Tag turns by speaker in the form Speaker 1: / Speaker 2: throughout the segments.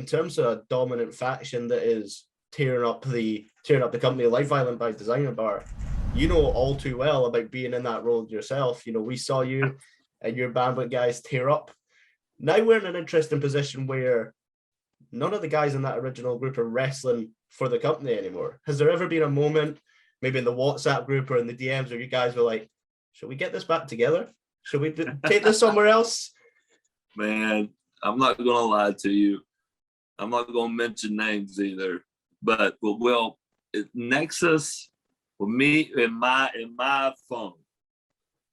Speaker 1: in terms of a dominant faction that is tearing up the company like Violent by Designer Bar, you know all too well about being in that role yourself. You know, we saw you and your Bandwidth guys tear up. Now we're in an interesting position where none of the guys in that original group are wrestling for the company anymore. Has there ever been a moment, maybe in the WhatsApp group or in the DMs, where you guys were like, should we get this back together? Should we take this somewhere else?
Speaker 2: Man, I'm not going to lie to you. I'm not going to mention names either. But Nexus, with me in my phone,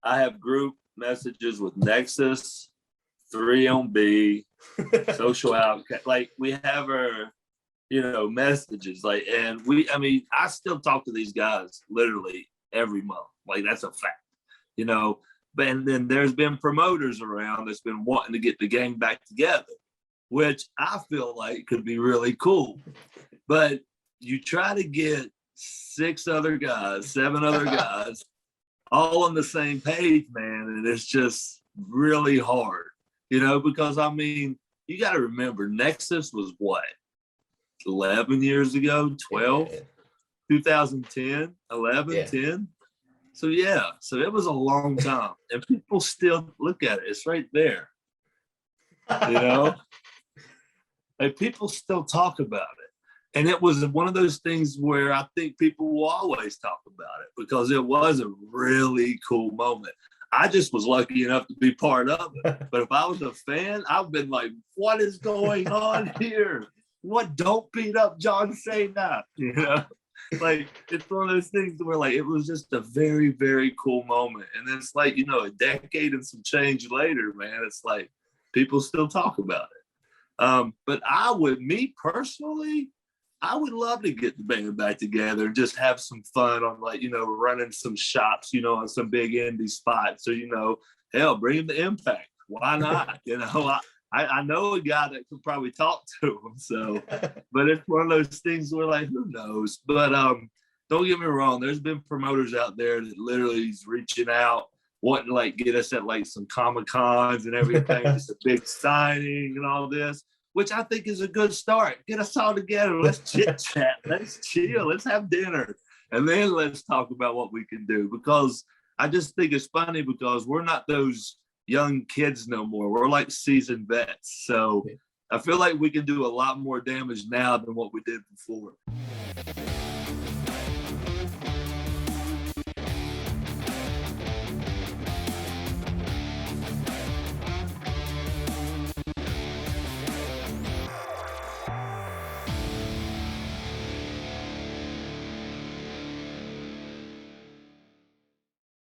Speaker 2: I have group messages with Nexus, 3 Social Outcast. Like, we have our, messages. Like, and I still talk to these guys literally every month. Like, that's a fact, But and then there's been promoters around that's been wanting to get the gang back together, which I feel like could be really cool. But you try to get 7 other guys, all on the same page, man, and it's just really hard, because you got to remember, Nexus was what, 11 years ago, 12, 2010, 11, 10. So it was a long time, and people still look at it. It's right there, and people still talk about it. And it was one of those things where I think people will always talk about it because it was a really cool moment. I just was lucky enough to be part of it. But if I was a fan, I've been like, what is going on here? What, don't beat up John Cena, Like, it's one of those things where, like, it was just a very, very cool moment. And then it's like, a decade and some change later, man, it's like people still talk about it. But me personally, I would love to get the band back together and just have some fun on, like, running some shops, on some big indie spots. So, hell, bring them to Impact. Why not? I know a guy that could probably talk to him. So, but it's one of those things where, like, who knows? But don't get me wrong. There's been promoters out there that literally is reaching out, wanting to, like, get us at, like, some Comic-Cons and everything, just a big signing and all this, which I think is a good start. Get us all together. Let's chit-chat. Let's chill. Let's have dinner. And then let's talk about what we can do. Because I just think it's funny because we're not those young kids no more. We're like seasoned vets. So I feel like we can do a lot more damage now than what we did before.